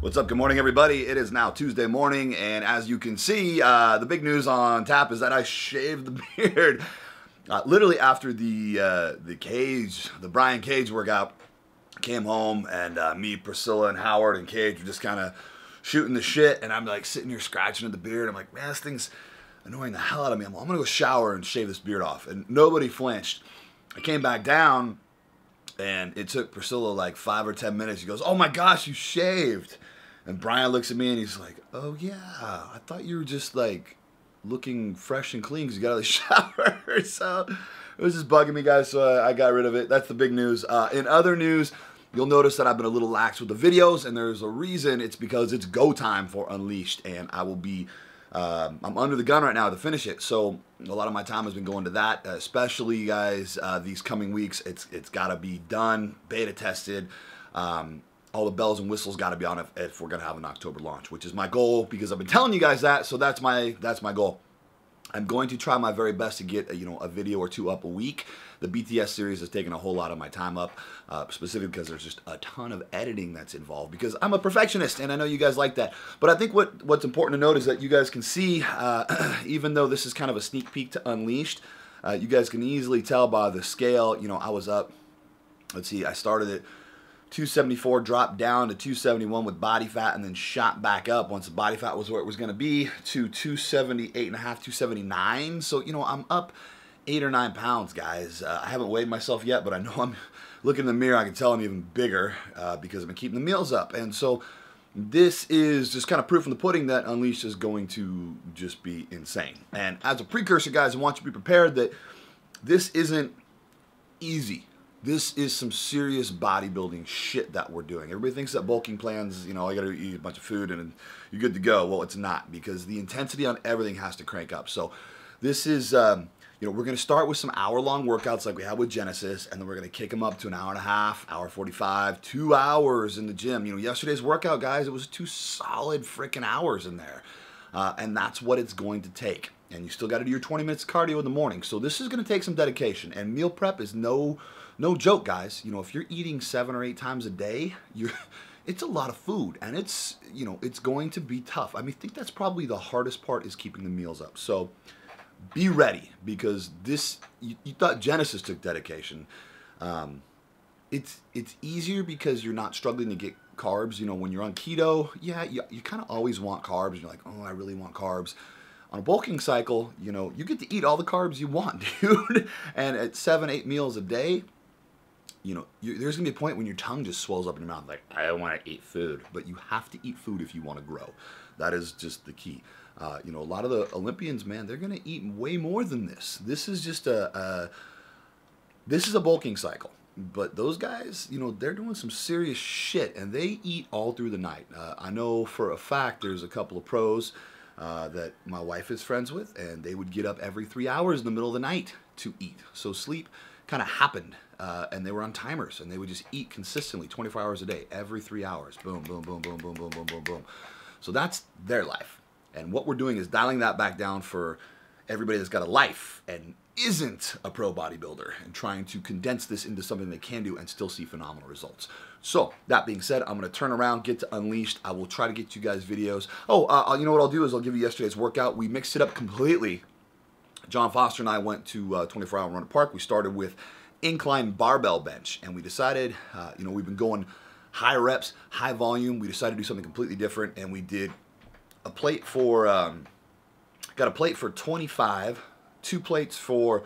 What's up? Good morning, everybody. It is now Tuesday morning, and as you can see, the big news on tap is that I shaved the beard. Literally after the Brian Cage workout, came home, and me, Priscilla, and Howard and Cage were just kind of shooting the shit, and I'm like sitting here scratching at the beard. I'm like, man, this thing's annoying the hell out of me. I'm gonna go shower and shave this beard off, and nobody flinched. I came back down, and it took Priscilla like 5 or 10 minutes. She goes, "Oh my gosh, you shaved." And Brian looks at me and he's like, "Oh yeah, I thought you were just like looking fresh and clean because you got out of the shower." So it was just bugging me, guys, so I got rid of it. That's the big news. In other news, you'll notice that I've been a little lax with the videos, and there's a reason. It's because it's go time for Unleashed, and I will be, I'm under the gun right now to finish it. So a lot of my time has been going to that, especially, guys, these coming weeks. It's got to be done, beta tested. All the bells and whistles got to be on it if we're going to have an October launch, which is my goal because I've been telling you guys that. So that's my goal. I'm going to try my very best to get a video or two up a week. The BTS series has taken a whole lot of my time up, specifically because there's just a ton of editing that's involved because I'm a perfectionist, and I know you guys like that. But I think what's important to note is that you guys can see, even though this is kind of a sneak peek to Unleashed, you guys can easily tell by the scale. I was up, let's see, I started at 274, dropped down to 271 with body fat, and then shot back up once the body fat was where it was going to be to 278.5, 279. So, I'm up 8 or 9 pounds, guys. I haven't weighed myself yet, but I know I'm looking in the mirror. I can tell I'm even bigger because I've been keeping the meals up. And so this is just kind of proof in the pudding that Unleashed is going to just be insane. And as a precursor, guys, I want you to be prepared that this isn't easy. This is some serious bodybuilding shit that we're doing. Everybody thinks that bulking plans, all you gotta eat a bunch of food and you're good to go. Well, it's not, because the intensity on everything has to crank up. So this is, we're gonna start with some hour-long workouts like we had with Genesis, and then we're gonna kick them up to an hour and a half, hour 45, 2 hours in the gym. Yesterday's workout, guys, it was 2 solid freaking hours in there. And that's what it's going to take. And you still gotta do your 20 minutes of cardio in the morning. So this is gonna take some dedication, and meal prep is no joke, guys. If you're eating 7 or 8 times a day, it's a lot of food, and it's going to be tough. I think that's probably the hardest part, is keeping the meals up. So be ready, because this, you thought Genesis took dedication. It's easier because you're not struggling to get carbs. When you're on keto, yeah, you kind of always want carbs. You're like, oh, I really want carbs. On a bulking cycle, you get to eat all the carbs you want, dude. And at 7, 8 meals a day, there's gonna be a point when your tongue just swells up in your mouth, like, I don't want to eat food. But you have to eat food if you want to grow. That is just the key. A lot of the Olympians, man, they're gonna eat way more than this. This is just this is a bulking cycle. But those guys, they're doing some serious shit, and they eat all through the night. I know for a fact there's a couple of pros that my wife is friends with, and they would get up every 3 hours in the middle of the night to eat. So sleep kind of happened, and they were on timers, and they would just eat consistently 24 hours a day, every 3 hours. Boom, boom, boom, boom, boom, boom, boom, boom, boom. So that's their life. And what we're doing is dialing that back down for everybody that's got a life and isn't a pro bodybuilder, and trying to condense this into something they can do and still see phenomenal results. So that being said, I'm going to turn around, get to Unleashed. I will try to get you guys videos. Oh, you know what I'll do is I'll give you yesterday's workout. We mixed it up completely. John Foster and I went to 24 Hour Run Park. We started with incline barbell bench, and we decided, we've been going high reps, high volume. We decided to do something completely different, and we did a plate for, got a plate for 25, 2 plates for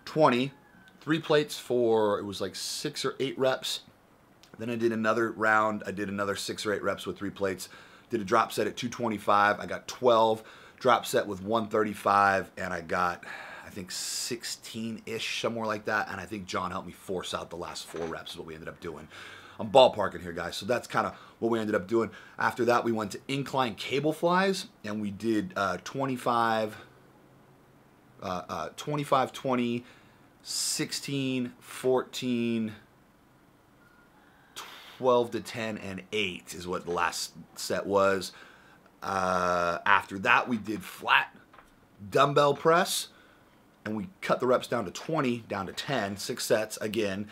20, 3 plates for, it was like 6 or 8 reps. Then I did another round. I did another 6 or 8 reps with 3 plates. Did a drop set at 225. I got 12. Drop set with 135, and I got, I think, 16-ish, somewhere like that. And I think John helped me force out the last 4 reps is what we ended up doing. I'm ballparking here, guys. So that's kind of what we ended up doing. After that, we went to incline cable flies, and we did 25, 20, 16, 14, 12 to 10, and 8 is what the last set was. After that, we did flat dumbbell press, and we cut the reps down to 20, down to 10, 6 sets again.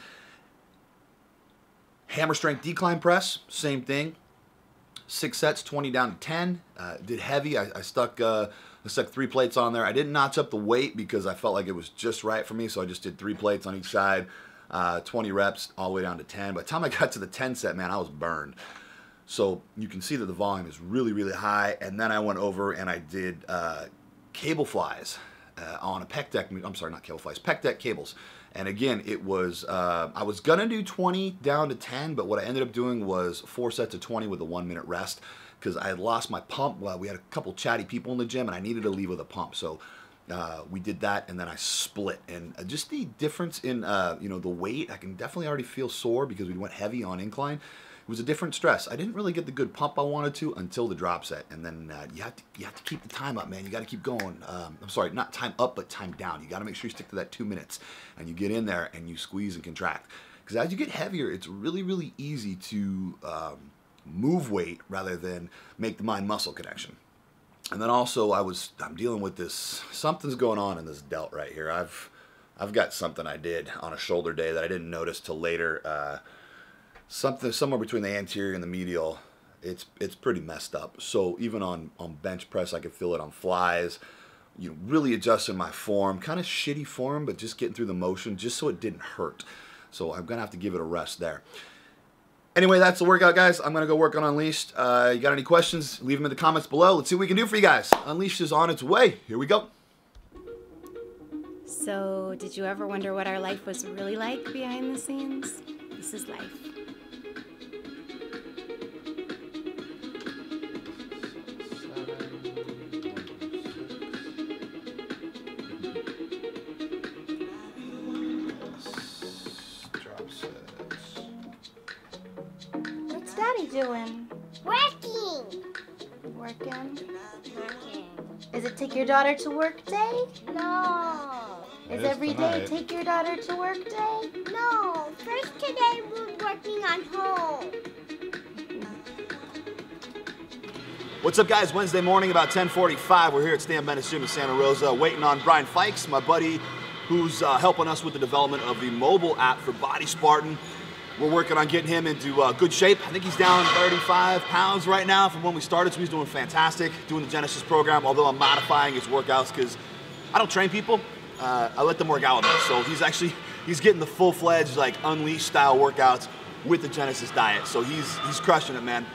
Hammer strength decline press, same thing. 6 sets, 20 down to 10. Did heavy. I stuck 3 plates on there. I didn't notch up the weight because I felt like it was just right for me, so I just did 3 plates on each side, 20 reps all the way down to 10. By the time I got to the 10 set, man, I was burned. So you can see that the volume is really, really high. And then I went over and I did cable flies on a pec deck. I'm sorry, not cable flies, pec deck cables. And again, it was, I was gonna do 20 down to 10, but what I ended up doing was 4 sets of 20 with a 1-minute rest because I had lost my pump. Well, we had a couple chatty people in the gym and I needed to leave with a pump. So we did that and then I split. And just the difference in, you know, the weight, I can definitely already feel sore because we went heavy on incline. It was a different stress. I didn't really get the good pump I wanted to until the drop set. And then you have to keep the time up, man. You got to keep going. I'm sorry, not time up, but time down. You got to make sure you stick to that 2 minutes. And you get in there and you squeeze and contract. Because as you get heavier, it's really, really easy to move weight rather than make the mind-muscle connection. And then also I'm dealing with this, something's going on in this delt right here. I've got something I did on a shoulder day that I didn't notice till later. Something somewhere between the anterior and the medial, it's pretty messed up. So even on bench press, I could feel it on flies. You know, really adjusting my form, kind of shitty form, but just getting through the motion just so it didn't hurt. So I'm gonna have to give it a rest there. Anyway, that's the workout, guys. I'm gonna go work on Unleashed. You got any questions? Leave them in the comments below. Let's see what we can do for you guys. Unleashed is on its way. Here we go. So, did you ever wonder what our life was really like behind the scenes? This is life. What's Daddy doing? Working. Working? Working. Is it take your daughter to work day? No. Is every day take your daughter to work day? No. First today we're working on home. What's up, guys? Wednesday morning, about 10:45. We're here at Stan Bennett's Gym in Santa Rosa, waiting on Brian Fikes, my buddy, who's helping us with the development of the mobile app for Body Spartan. We're working on getting him into good shape. I think he's down 35 pounds right now from when we started, so he's doing fantastic, doing the Genesis program, although I'm modifying his workouts because I don't train people. I let them work out with us. So he's getting the full-fledged, like, Unleashed style workouts with the Genesis diet. So he's crushing it, man.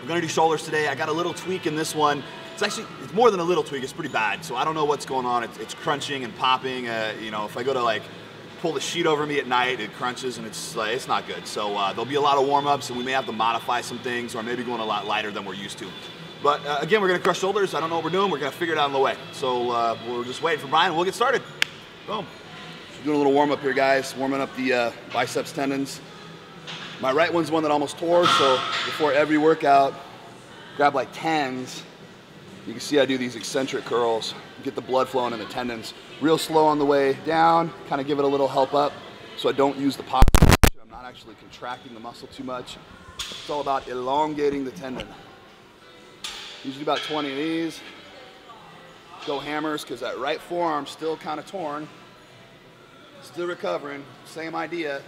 We're gonna do shoulders today. I got a little tweak in this one. It's more than a little tweak, it's pretty bad. So I don't know what's going on. It's crunching and popping. You know, if I go to like pull the sheet over me at night, it crunches and it's not good. So there'll be a lot of warm-ups and we may have to modify some things or maybe going a lot lighter than we're used to. But again, we're gonna crush shoulders. I don't know what we're doing. We're gonna figure it out on the way. So we're just waiting for Brian. We'll get started. Boom. So doing a little warm-up here, guys. Warming up the biceps tendons. My right one's one that almost tore, so before every workout, grab like 10s. You can see I do these eccentric curls, get the blood flowing in the tendons. Real slow on the way down, kind of give it a little help up so I don't use the pop. I'm not actually contracting the muscle too much. It's all about elongating the tendon. Usually about 20 of these. Go hammers, because that right forearm's still kind of torn. Still recovering, same idea.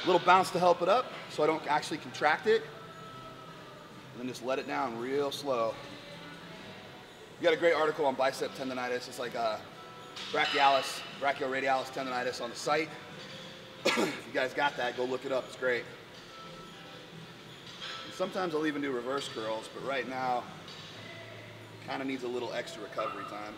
Little bounce to help it up so I don't actually contract it. And then just let it down real slow. We got a great article on bicep tendonitis. It's like brachioradialis tendonitis on the site. If you guys got that, go look it up. It's great. And sometimes I'll even do reverse curls, but right now, kind of needs a little extra recovery time.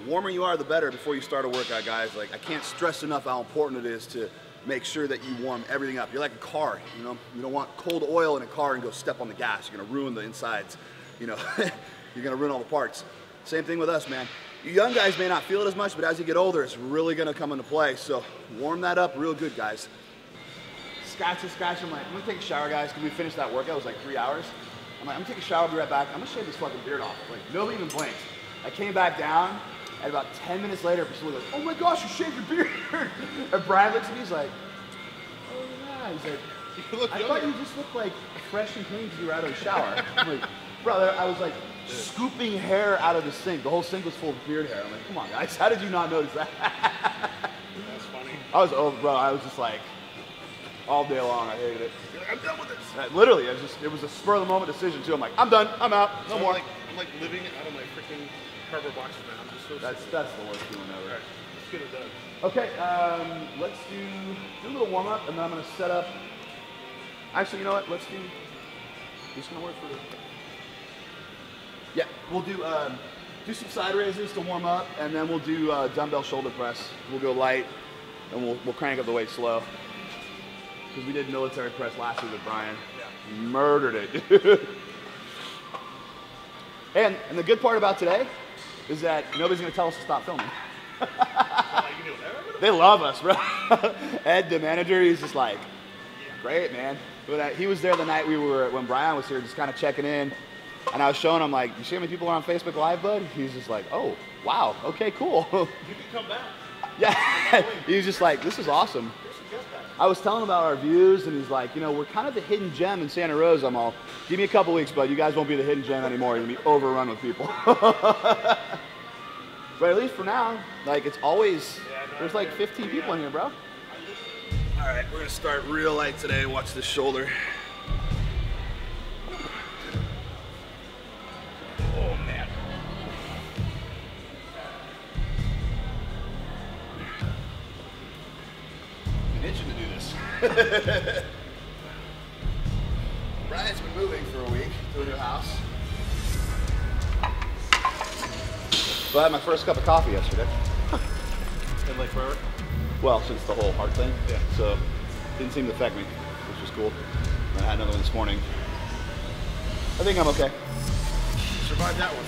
The warmer you are, the better before you start a workout, guys. Like, I can't stress enough how important it is to make sure that you warm everything up. You're like a car, you know? You don't want cold oil in a car and go step on the gas. You're gonna ruin the insides, you know? You're gonna ruin all the parts. Same thing with us, man. You young guys may not feel it as much, but as you get older, it's really gonna come into play. So warm that up real good, guys. Scratch. I'm like, I'm gonna take a shower, guys. Can we finish that workout? It was like 3 hours. I'm like, I'm gonna take a shower, be right back. I'm gonna shave this fucking beard off. Like, nobody even blinked. I came back down, and about 10 minutes later, Priscilla goes, oh my gosh, you shaved your beard. And Brian looks at me, he's like, oh yeah. He's like, I thought you just looked like fresh and clean because you were out of the shower. I'm like, brother, I was like scooping hair out of the sink. The whole sink was full of beard hair. I'm like, come on, guys, how did you not notice that? That's funny. I was over, bro. I was just like, all day long, I hated it. You're like, I'm done with this. Literally, it was a spur of the moment decision too. I'm like, I'm done, I'm out, no more. I'm like living out of my freaking cardboard boxes, man. I'm just so That's sick. the worst feeling ever. All right, let's get it done. Okay, let's do a little warm up, and then I'm gonna set up. Actually, you know what? Let's do. Just gonna work for the. Yeah, we'll do some side raises to warm up, and then we'll do dumbbell shoulder press. We'll go light, and we'll crank up the weight slow. Because we did military press last week with Brian. Yeah. Murdered it. and the good part about today is that nobody's gonna tell us to stop filming. They love us, bro. Ed, the manager, he's just like, great, man. But he was there the night when Brian was here, just kind of checking in. And I was showing him, like, you see how many people are on Facebook Live, bud? He's just like, oh, wow, okay, cool. You can come back. Yeah, he was just like, this is awesome. I was telling him about our views, and he's like, you know, we're kind of the hidden gem in Santa Rosa. I'm all, give me a couple weeks, bud. You guys won't be the hidden gem anymore. You're going to be overrun with people. But at least for now, like, it's always, there's like 15 people in here, bro. All right, we're going to start real light today. Watch this shoulder. Oh, man. I'm itching to do this. Brian's been moving for a week to a new house. So I had my first cup of coffee yesterday. And like forever? Well, since the whole heart thing. Yeah. So didn't seem to affect me, which was cool. And I had another one this morning. I think I'm okay. Survived that one.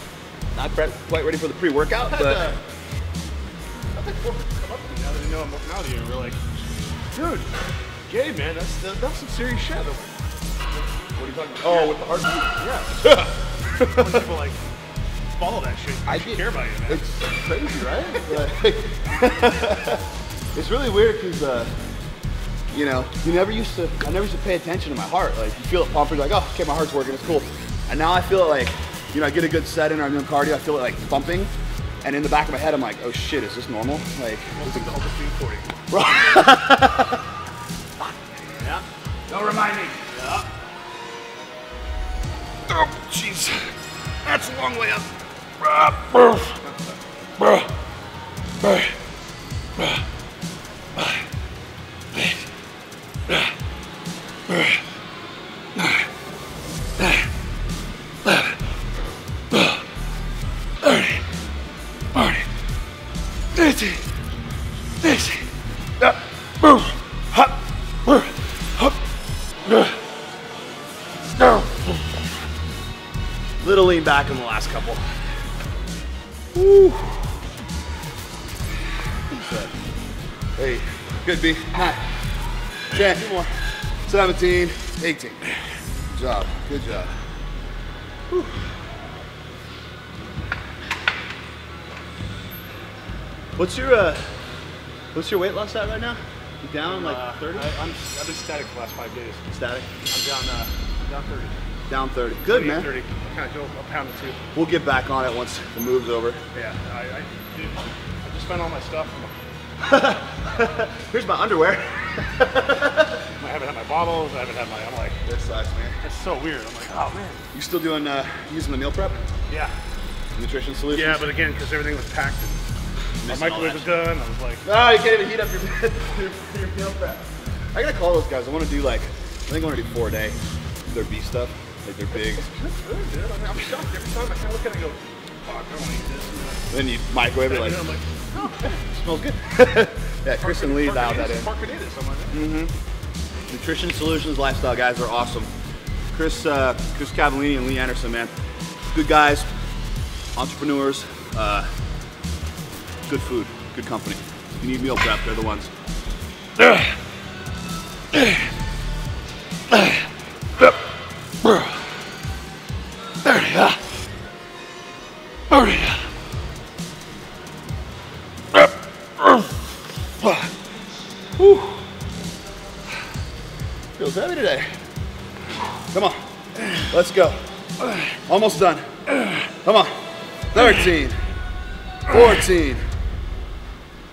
Not quite ready for the pre-workout, but I think corporate come up to me now that they know I'm working out with you, and we're like, dude, Gabe, man, that's some serious shit. Like, what are you talking about? Oh, with the heart thing? Yeah. When people like follow that shit, I care about you, man. It's crazy, right? Like, it's really weird because, you know, I never used to pay attention to my heart. Like, you feel it pumping, you're like, oh, okay, my heart's working, it's cool. And now I feel it like, you know, I get a good set in or I'm doing cardio, I feel it like thumping. And in the back of my head, I'm like, oh shit, is this normal? Like, Most of the whole thing for you. Yeah. Don't remind me. Yeah. Oh, jeez. That's a long way up. Little lean back in the last couple. Woo. Hey, good B. 9, 10, 17, 18. Good job. Good job. Whew. What's your weight loss at right now? You down like 30? I've been static for the last 5 days. Static? I'm down 30. Down 30. Good, man. 30. I kind of go a pound or two. We'll get back on it once the move's over. Yeah, I just spent all my stuff. Here's my underwear. I haven't had my bottles. I haven't had my. I'm like, This sucks, man. it's so weird. I'm like, oh man. You still doing using the meal prep? Yeah. Nutrition solutions? Yeah, but again, because everything was packed and my Missing all microwave that was done, I was like, No, you can't even heat up your meal prep. I gotta call those guys. I want to do like, I think I want to do 4 a day. Their beef stuff, like they're big. that's good, dude. I mean, I'm shocked every time I kind of look at it and go, fuck, I don't want to eat this. Then you microwave it like, And I'm like, oh, smells good. Yeah, Chris and Lee dialed that in. Parkinitis, something like that. Nutrition Solutions Lifestyle guys are awesome. Chris Cavallini and Lee Anderson, man. Good guys, entrepreneurs, good food, good company. If you need meal prep, they're the ones. Whew. Feels heavy today. Come on, let's go. Almost done. Come on. 13, 14,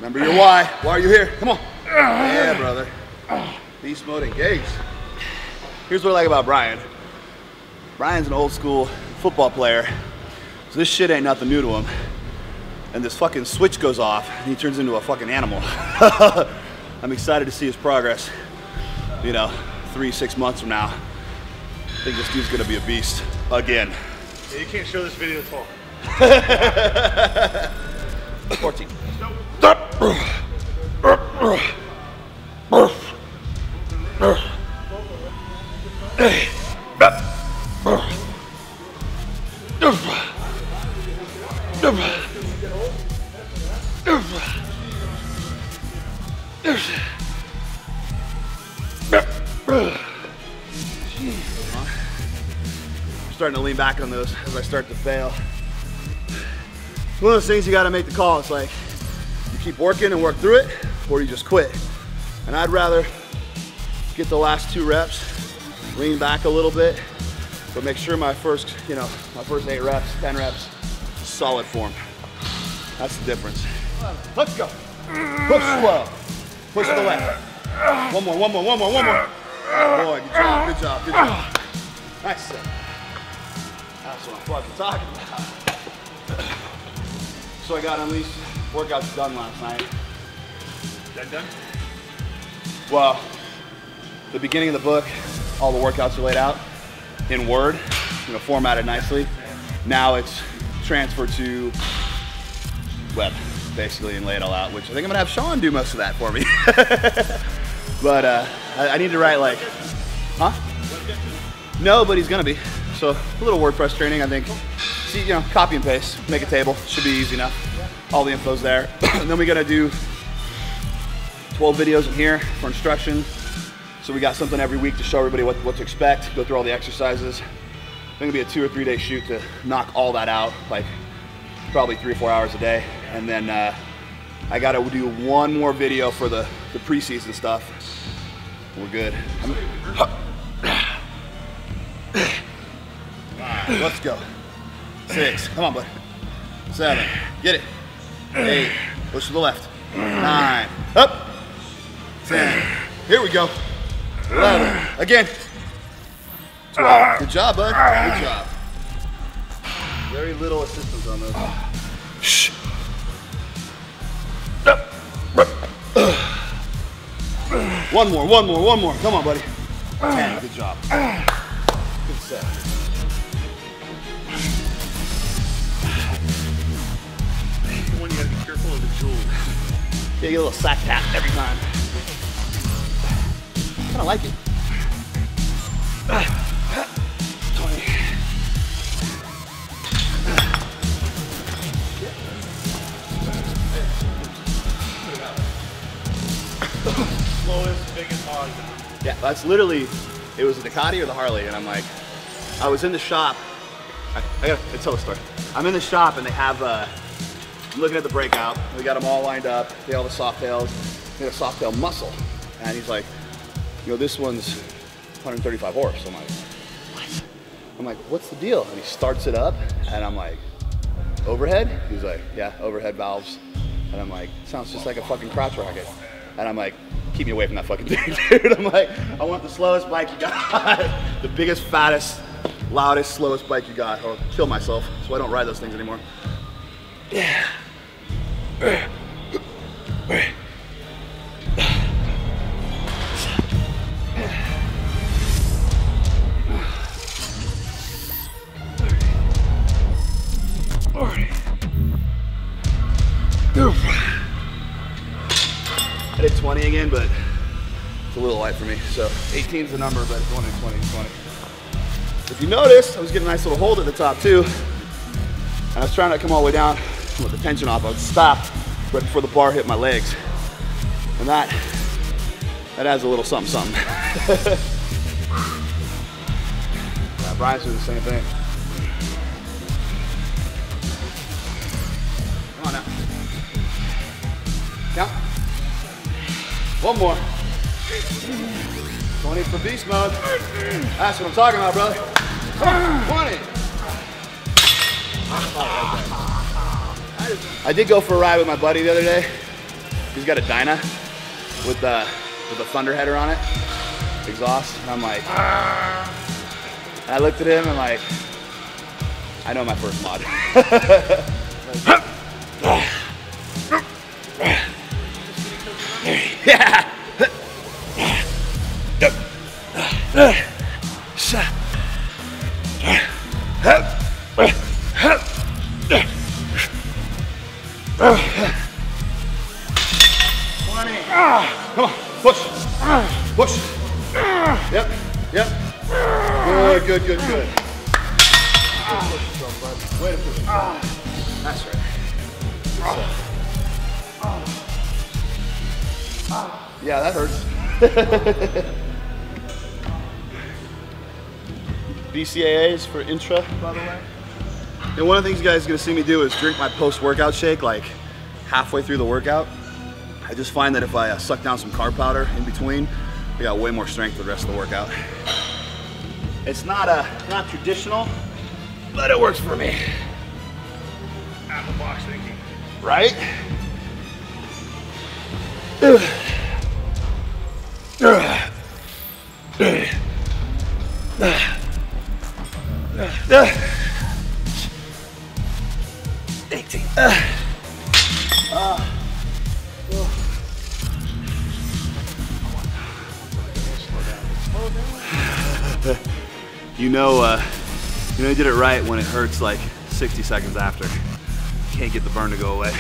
Remember your why. Why are you here? Come on. Yeah, brother. Beast mode engaged. Here's what I like about Brian. Brian's an old school football player, so this shit ain't nothing new to him. And this fucking switch goes off, and he turns into a fucking animal. I'm excited to see his progress. You know, 3-6 months from now, I think this dude's gonna be a beast again. Yeah, you can't show this video at all. 14. Starting to lean back on those as I start to fail. One of those things you got to make the call. It's like you keep working and work through it, or you just quit. And I'd rather get the last 2 reps, lean back a little bit, but make sure my first, my first 8 reps, 10 reps, is solid form. That's the difference. Let's go. Push slow. Push to the left. One more. Boy, good job, good job, good job. Nice. That's what I'm fucking talking about. So I got Unleashed workouts done last night. That done? Well, the beginning of the book, all the workouts are laid out in Word, formatted nicely. Now it's transferred to web, basically, and lay it all out, which I think I'm gonna have Sean do most of that for me. But I need to write like, huh? No, but he's gonna be. So a little WordPress training, I think. See, copy and paste, make a table, should be easy enough. All the info's there. And then we gotta do 12 videos in here for instruction. So we got something every week to show everybody what to expect, go through all the exercises. I think it'll be a 2 or 3 day shoot to knock all that out, like probably 3 or 4 hours a day. And then I gotta do 1 more video for the preseason stuff. We're good. Let's go. 6, come on, bud. 7, get it. 8, push to the left. 9, up. 10, here we go. 11, again. 12, good job, bud, good job. Very little assistance on those. Shh. One more, come on, buddy. 10, good job. Good set. One, you gotta be careful of the jewels. Yeah, you get a little sack tap every time. I kinda like it. 20. Slowest, biggest hog. Yeah, that's literally, it was the Ducati or the Harley, and I'm like, I was in the shop. I gotta tell a story. I'm in the shop and they have, I'm looking at the breakout. We got them all lined up. They all have the soft tails. They have a soft tail muscle. And he's like, this one's 135 horse. I'm like, what? I'm like, what's the deal? And he starts it up and I'm like, overhead? He's like, yeah, overhead valves. And I'm like, sounds just like a fucking crotch rocket. And I'm like, keep me away from that fucking thing, dude. I'm like, I want the slowest bike you got. The biggest, fattest, loudest, slowest bike you got, or I'll kill myself. So I don't ride those things anymore. Yeah. I did 20 again, but it's a little light for me. So 18 is the number, but 20, 20, 20. If you notice, I was getting a nice little hold at the top too. And I was trying to come all the way down with the tension off. I would stop right before the bar hit my legs. And that adds a little something, something. Yeah, Brian's doing the same thing. Come on now. Count. One more. 20 for beast mode. That's what I'm talking about, brother. 20. I did go for a ride with my buddy the other day. he's got a Dyna with a thunder header on it, exhaust, and I'm like, I looked at him and like, I know my first mod. Yeah. Come on, push, push. Yep, yep. Good, good, good, good. Way to push. That's right. Yeah, that hurts. BCAAs for intra, by the way. And one of the things you guys are gonna see me do is drink my post-workout shake like halfway through the workout. I just find that if I suck down some carb powder in between, I got way more strength for the rest of the workout. It's not traditional, but it works for me. Out of the box thinking. Right? You know you did it right when it hurts like 60 seconds after. You can't get the burn to go away.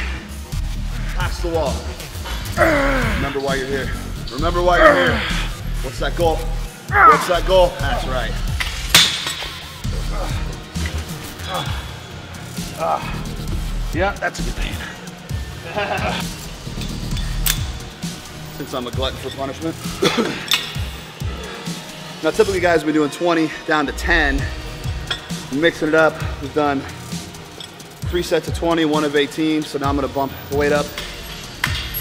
Pass the wall. Remember why you're here. Remember why you're here. What's that goal? What's that goal? That's right. Yeah, that's a good pain. Since I'm a glutton for punishment. Now typically guys, we're doing 20 down to 10. We're mixing it up. We've done 3 sets of 20, 1 of 18. So now I'm gonna bump the weight up,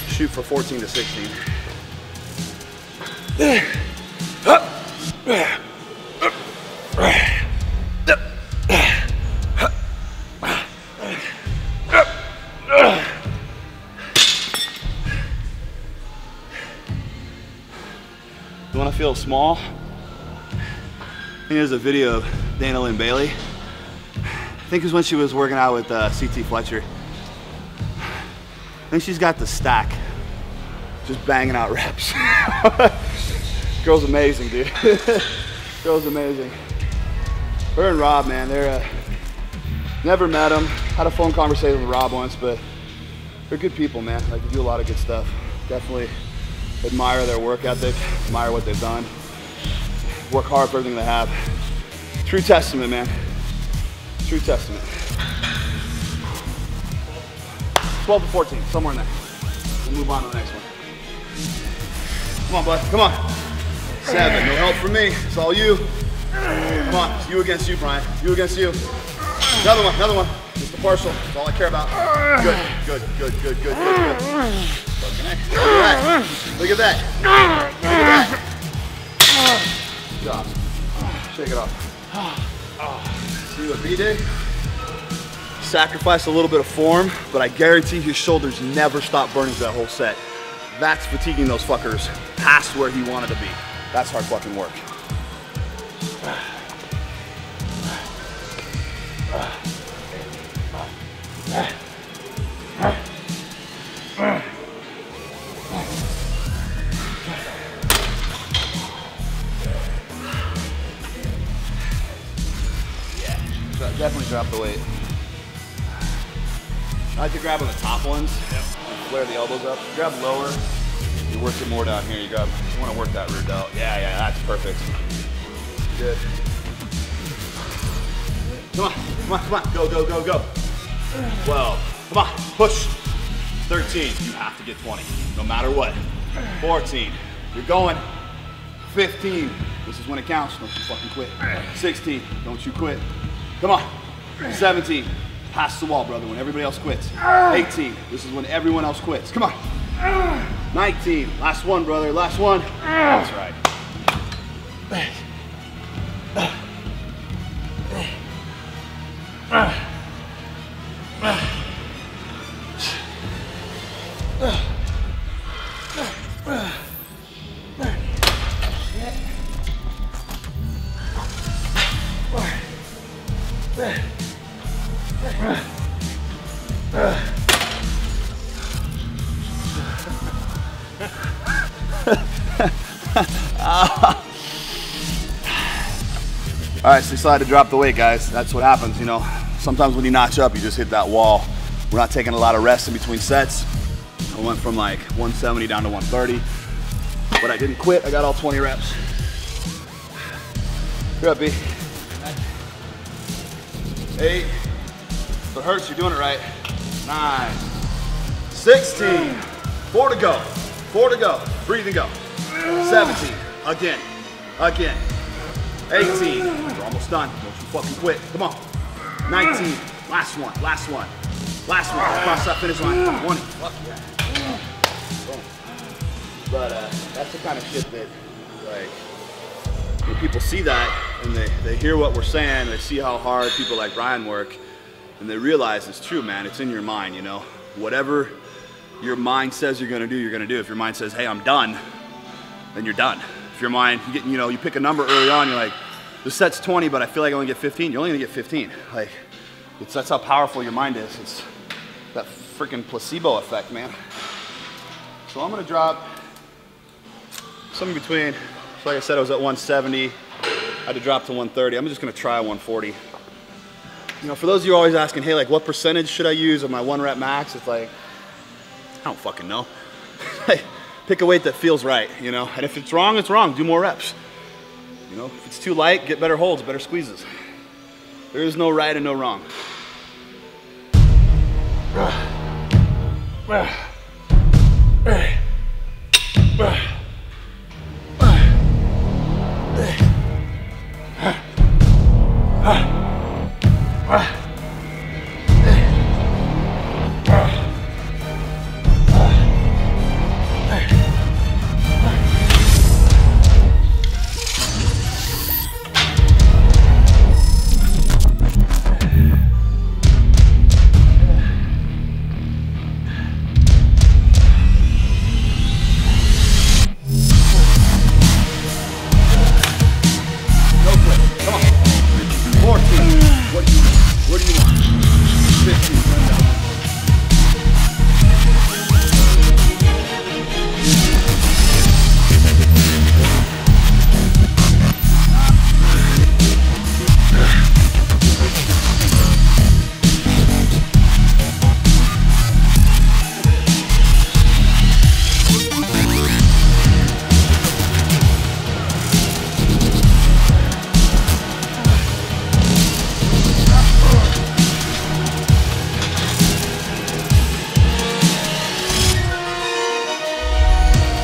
shoot for 14 to 16. You wanna feel small? I think there's a video of Dana Lynn Bailey. I think it was when she was working out with CT Fletcher. I think she's got the stack, just banging out reps. Girl's amazing, dude. Girl's amazing. Her and Rob, man, they're never met them. Had a phone conversation with Rob once, but they're good people, man. Like, they do a lot of good stuff. Definitely admire their work ethic, admire what they've done. Work hard for everything they have. True testament, man. True testament. 12 to 14, somewhere in there. We'll move on to the next one. Come on, bud, come on. 7, no help from me, it's all you. Come on, it's you against you, Brian. You against you. Another one, another one. Just the partial, that's all I care about. Good, good, good, good, good, good, good. Fucking A. Look at that. Look at that. Look at that. Good job. Shake it off. See what B did? Sacrifice a little bit of form, but I guarantee his shoulders never stop burning for that whole set. That's fatiguing those fuckers past where he wanted to be. That's hard fucking work. Definitely drop the weight. I like to grab on the top ones. Yep. Flare the elbows up. Grab lower. You work it more down here. You want to work that rear delt. Yeah, yeah, that's perfect. Good. Come on, come on, come on. Go, go, go, go. 12. Come on, push. 13. You have to get 20, no matter what. 14. You're going. 15. This is when it counts. Don't you fucking quit. 16. Don't you quit. Come on. 17. Pass the wall, brother, when everybody else quits. 18. This is when everyone else quits. Come on. 19. Last one, brother. Last one. That's right. All right, so decide to drop the weight, guys. That's what happens, you know. Sometimes when you notch up, you just hit that wall. We're not taking a lot of rest in between sets. I went from like 170 down to 130, but I didn't quit. I got all 20 reps. You're up, B. 8. If it hurts, you're doing it right. 9, 16. 4 to go. 4 to go. Breathe and go. 17. Again. 18. We're almost done. Don't you fucking quit. Come on. 19. Last one. Last one. Last one. Cross that finish line. 20. Fuck yeah. But that's the kind of shit that, like, when people see that and they hear what we're saying, they see how hard people like Brian work, and they realize it's true, man. It's in your mind, you know. Whatever your mind says you're gonna do, you're gonna do. If your mind says, hey, I'm done, then you're done. If your mind, you pick a number early on, you're like, the set's 20, but I feel like I only get 15. You're only gonna get 15. Like, that's how powerful your mind is. It's that freaking placebo effect, man. So I'm gonna drop something between, so like I said, I was at 170. I had to drop to 130. I'm just gonna try 140. You know, for those of you always asking, hey, like what percentage should I use of my 1 rep max? It's like, I don't fucking know. Pick a weight that feels right, you know? And if it's wrong, it's wrong. Do more reps. You know, if it's too light, get better holds, better squeezes. There is no right and no wrong.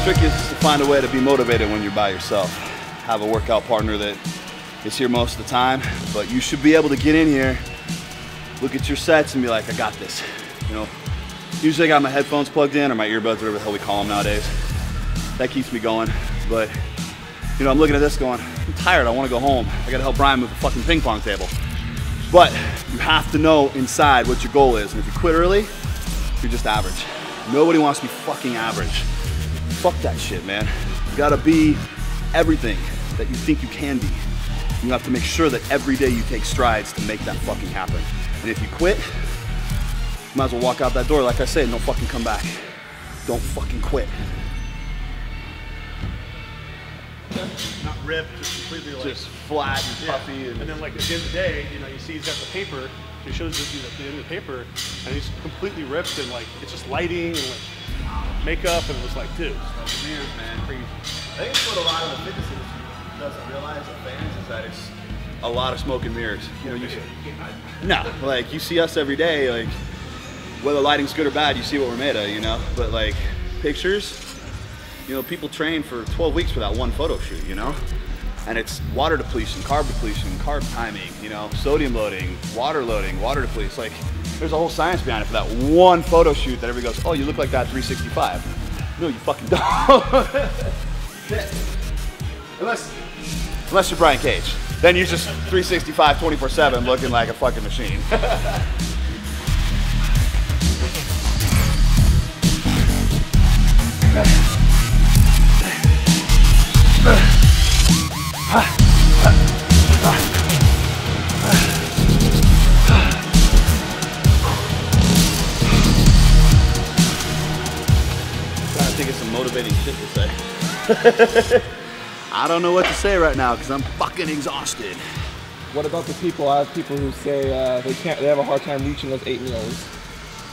Trick is to find a way to be motivated when you're by yourself. Have a workout partner that is here most of the time, but you should be able to get in here, look at your sets and be like, I got this. You know, usually I got my headphones plugged in or my earbuds, whatever the hell we call them nowadays. That keeps me going, but you know, I'm looking at this going, I'm tired, I want to go home. I gotta help Brian move the fucking ping pong table. But you have to know inside what your goal is, and if you quit early, you're just average. Nobody wants to be fucking average. Fuck that shit, man. You gotta be everything that you think you can be. You have to make sure that every day you take strides to make that fucking happen. And if you quit, you might as well walk out that door. Like I said, don't fucking come back. Don't fucking quit. Not ripped, just completely like... Just flat and puffy. And then like at the end of the day, you know, you see he's got the paper, he shows you at the end of the paper, and he's completely ripped and like, it's just lighting and like makeup, and it was like, dude. Mirrors, man, crazy. I think it's what a lot of the fitness industry doesn't realize, the fans, is that it's a lot of smoke and mirrors. You know, no, like you see us every day, like whether lighting's good or bad, you see what we're made of, you know? But like pictures, you know, people train for 12 weeks for that one photo shoot, you know? And it's water depletion, carb timing, you know, sodium loading, water depletion. Like, there's a whole science behind it for that one photo shoot that everybody goes, oh, you look like that 365. No, you fucking don't. Unless you're Brian Cage. Then you're just 365, 24/7 looking like a fucking machine. I think it's some motivating shit to say. I don't know what to say right now because I'm fucking exhausted. What about the people? I have people who say they have a hard time reaching those 8 meals.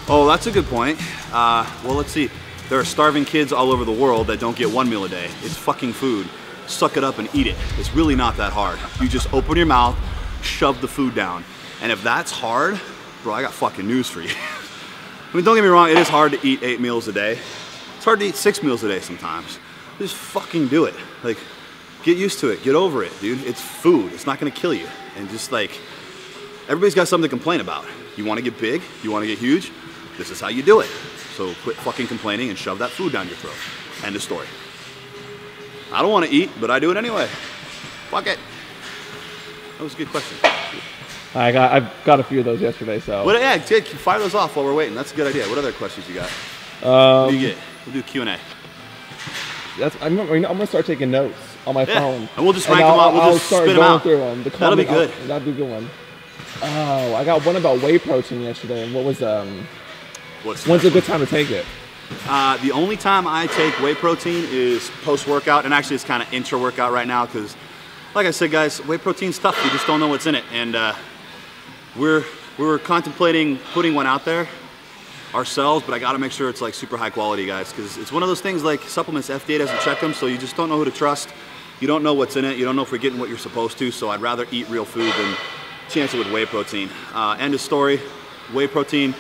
Oh, that's a good point. Well, let's see. There are starving kids all over the world that don't get 1 meal a day. It's fucking food. Suck it up and eat it. It's really not that hard. You just open your mouth, shove the food down. And if that's hard, bro, I got fucking news for you. I mean, don't get me wrong, it is hard to eat 8 meals a day. It's hard to eat 6 meals a day sometimes. Just fucking do it. Like, get used to it. Get over it, dude. It's food. It's not gonna kill you. And just like, everybody's got something to complain about. You wanna get big? You wanna get huge? This is how you do it. So quit fucking complaining and shove that food down your throat. End of story. I don't wanna eat, but I do it anyway. Fuck it. That was a good question. I've got a few of those yesterday, so. Well, yeah, fire those off while we're waiting. That's a good idea. What other questions you got? What do you get? We'll do Q&A. I'm gonna start taking notes on my phone. And we'll just rank them out. We'll just start spit them out. through them. That'll be good. That'll be a good one. Oh, I got one about whey protein yesterday. And what was when's a good time to take it? The only time I take whey protein is post-workout, and actually it's kind of intra-workout right now because, like I said, guys, whey protein's tough. You just don't know what's in it, and we're contemplating putting one out there ourselves, but I gotta make sure it's like super high quality, guys, because it's one of those things like supplements, FDA doesn't check them, so you just don't know who to trust. You don't know what's in it. You don't know if we're getting what you're supposed to, so I'd rather eat real food than chance it with whey protein. End of story. Whey protein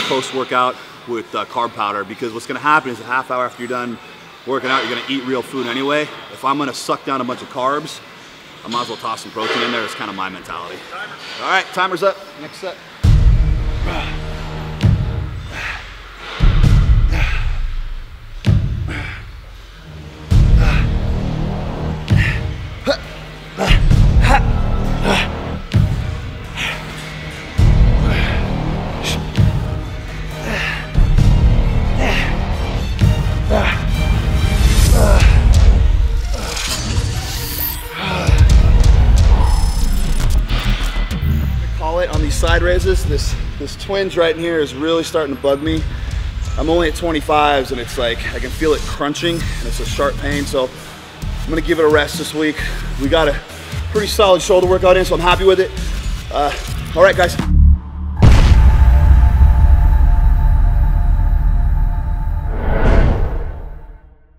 post-workout with carb powder, because what's gonna happen is a half hour after you're done working out, you're gonna eat real food anyway. If I'm gonna suck down a bunch of carbs, I might as well toss some protein in there. It's kind of my mentality. All right, timer's up. Next set. On these side raises, this twinge right in here is really starting to bug me. I'm only at 25s and it's like I can feel it crunching and it's a sharp pain, so I'm gonna give it a rest this week. We got a pretty solid shoulder workout in, so I'm happy with it. All right, guys.